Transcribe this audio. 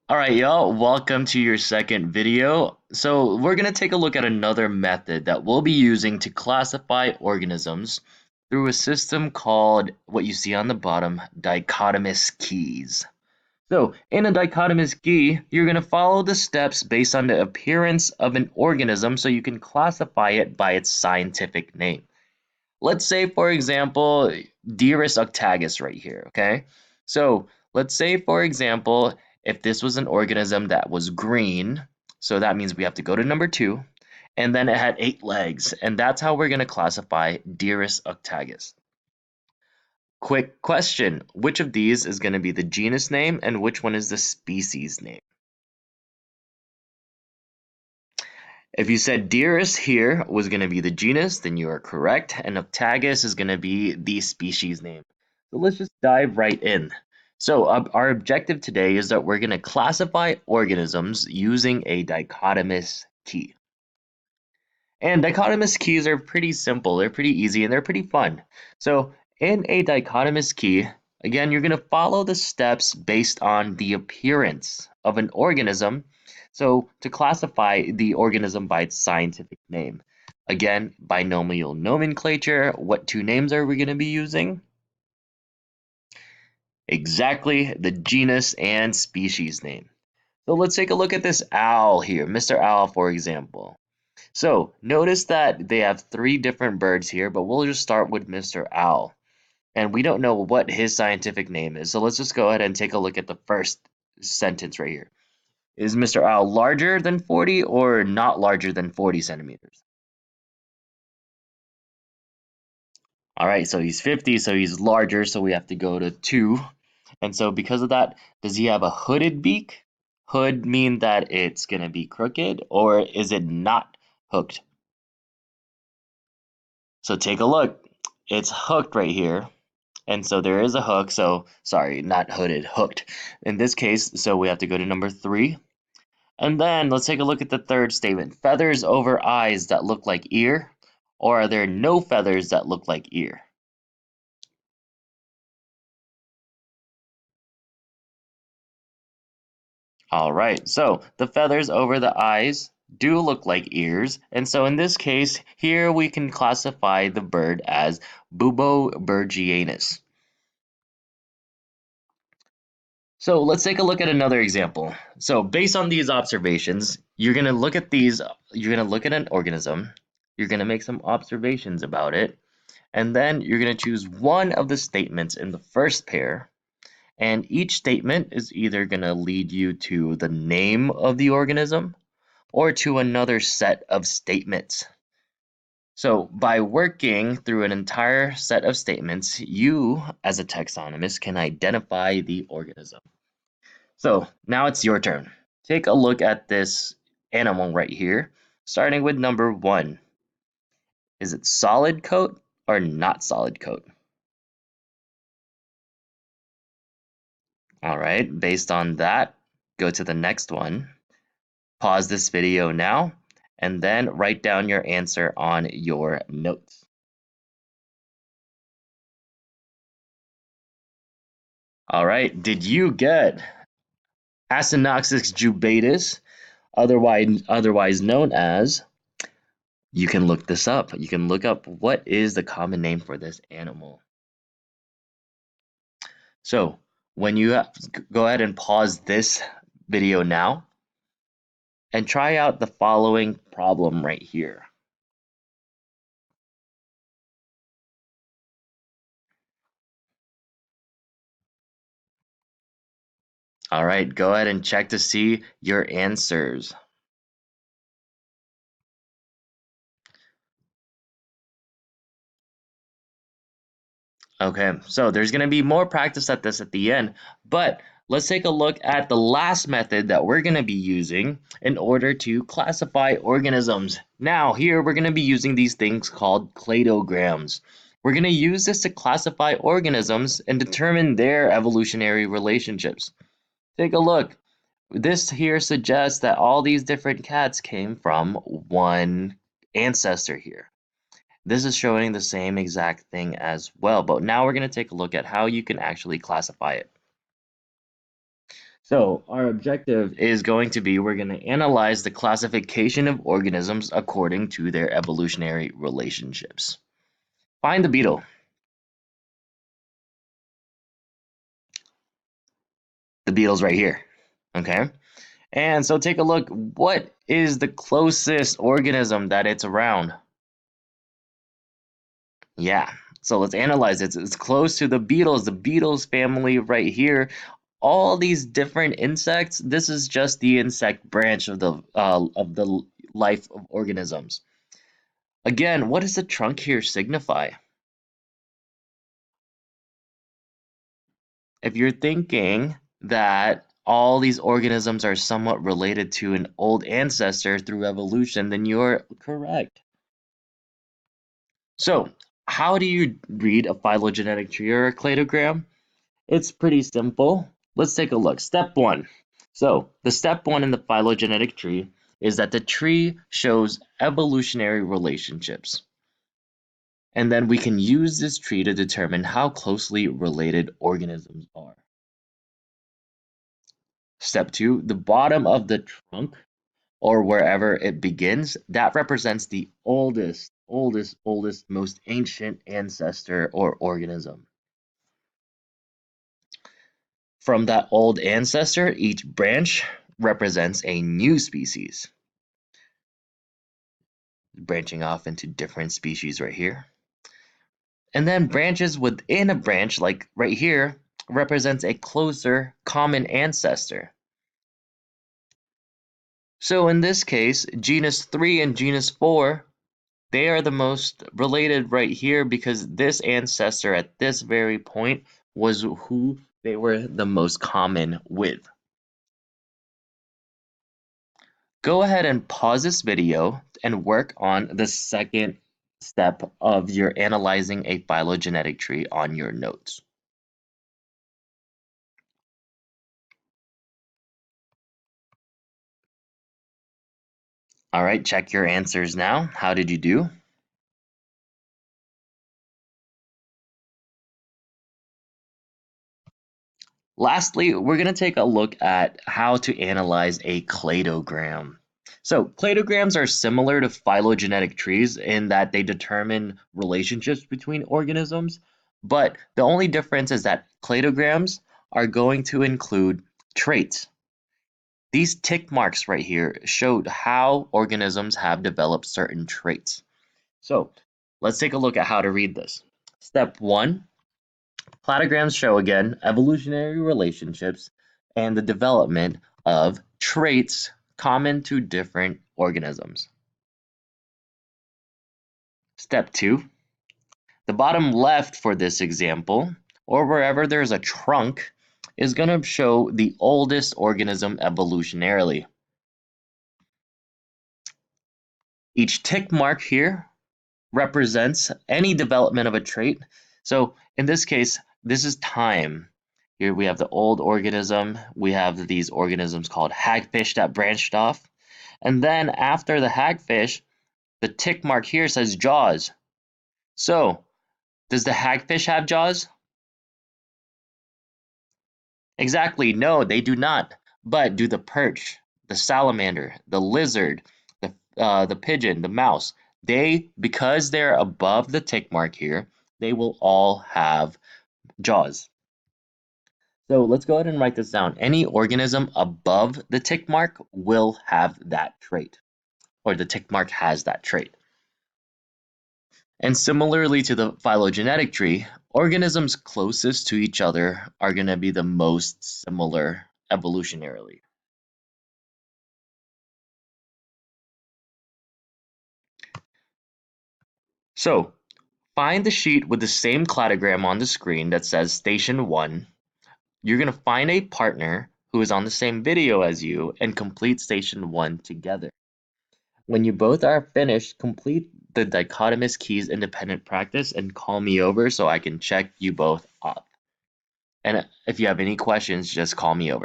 All right, y'all, welcome to your second video. So we're going to take a look at another method that we'll be using to classify organisms through a system called what you see on the bottom, dichotomous keys. So in a dichotomous key, you're going to follow the steps based on the appearance of an organism so you can classify it by its scientific name. Let's say, for example, Dearest octagus right here, okay? So let's say, for example, if this was an organism that was green, so that means we have to go to number 2, and then it had 8 legs, and that's how we're going to classify Dearest octagus. Quick question, which of these is going to be the genus name and which one is the species name? If you said Dearest here was going to be the genus, then you are correct, and Octagus is going to be the species name. So let's just dive right in. So our objective today is that we're going to classify organisms using a dichotomous key. And dichotomous keys are pretty simple, they're pretty easy, and they're pretty fun. So in a dichotomous key, again, you're going to follow the steps based on the appearance of an organism. So to classify the organism by its scientific name. Again, binomial nomenclature, what two names are we going to be using? Exactly, the genus and species name. So let's take a look at this owl here, Mr. Owl, for example. So notice that they have 3 different birds here, but we'll just start with Mr. Owl. And we don't know what his scientific name is. So let's just go ahead and take a look at the first sentence right here. Is Mr. Owl larger than 40 or not larger than 40 centimeters? All right, so he's 50, so he's larger, so we have to go to 2. And so because of that, does he have a hooded beak? Hood mean that it's going to be crooked, or is it not hooked? So take a look. It's hooked right here. And so there is a hook. So sorry, not hooded, hooked. In this case, so we have to go to number 3. And then let's take a look at the third statement. Feathers over eyes that look like ear, or are there no feathers that look like ear? All right, so the feathers over the eyes do look like ears, and so in this case, here we can classify the bird as Buboburgianus. So let's take a look at another example. So based on these observations, you're going to look at an organism, you're going to make some observations about it, and then you're going to choose one of the statements in the first pair. And each statement is either going to lead you to the name of the organism or to another set of statements. So by working through an entire set of statements, you, as a taxonomist, can identify the organism. So now it's your turn. Take a look at this animal right here, starting with number 1. Is it solid coat or not solid coat? All right, based on that, go to the next one. Pause this video now, and then write down your answer on your notes. All right, did you get Acinoxys jubatus, otherwise known as, you can look this up. You can look up what is the common name for this animal. So when you go ahead and pause this video now and try out the following problem right here. All right, go ahead and check to see your answers. Okay, so there's going to be more practice at this at the end, but let's take a look at the last method that we're going to be using in order to classify organisms. Now, here we're going to be using these things called cladograms. We're going to use this to classify organisms and determine their evolutionary relationships. Take a look. This here suggests that all these different cats came from one ancestor here. This is showing the same exact thing as well, but now we're going to take a look at how you can actually classify it. So our objective is going to be we're going to analyze the classification of organisms according to their evolutionary relationships. Find the beetle. The beetle's right here. Okay. And so take a look. What is the closest organism that it's around? Yeah. So let's analyze it. It's close to the beetles family right here. All these different insects, this is just the insect branch of the life of organisms. Again, what does the trunk here signify? If you're thinking that all these organisms are somewhat related to an old ancestor through evolution, then you're correct. So, how do you read a phylogenetic tree or a cladogram? It's pretty simple. Let's take a look. Step one. So, the step one in the phylogenetic tree is that the tree shows evolutionary relationships. And then we can use this tree to determine how closely related organisms are. Step two, the bottom of the trunk or wherever it begins, that represents the oldest, most ancient ancestor or organism. From that old ancestor, each branch represents a new species, branching off into different species right here. And then branches within a branch, like right here, represents a closer common ancestor. So in this case, genus 3 and genus 4, they are the most related right here because this ancestor at this very point was who they were the most common with. Go ahead and pause this video and work on the second step of your analyzing a phylogenetic tree on your notes. All right, check your answers now. How did you do? Lastly, we're going to take a look at how to analyze a cladogram. So, cladograms are similar to phylogenetic trees in that they determine relationships between organisms, but the only difference is that cladograms are going to include traits. These tick marks right here showed how organisms have developed certain traits. So, let's take a look at how to read this. Step one. Cladograms show again evolutionary relationships and the development of traits common to different organisms. Step 2. The bottom left for this example, or wherever there's a trunk, is going to show the oldest organism evolutionarily. Each tick mark here represents any development of a trait. So in this case, this is time. Here we have the old organism. We have these organisms called hagfish that branched off. And then after the hagfish, the tick mark here says jaws. So does the hagfish have jaws? Exactly, no, they do not. But do the perch, the salamander, the lizard, the pigeon, the mouse, they, because they're above the tick mark here, they will all have jaws. So let's go ahead and write this down. Any organism above the tick mark will have that trait, or the tick mark has that trait. And similarly to the phylogenetic tree, organisms closest to each other are going to be the most similar evolutionarily. So find the sheet with the same cladogram on the screen that says Station 1. You're going to find a partner who is on the same video as you and complete Station 1 together. When you both are finished, complete the Dichotomous keys independent practice and call me over so I can check you both off. And if you have any questions, just call me over.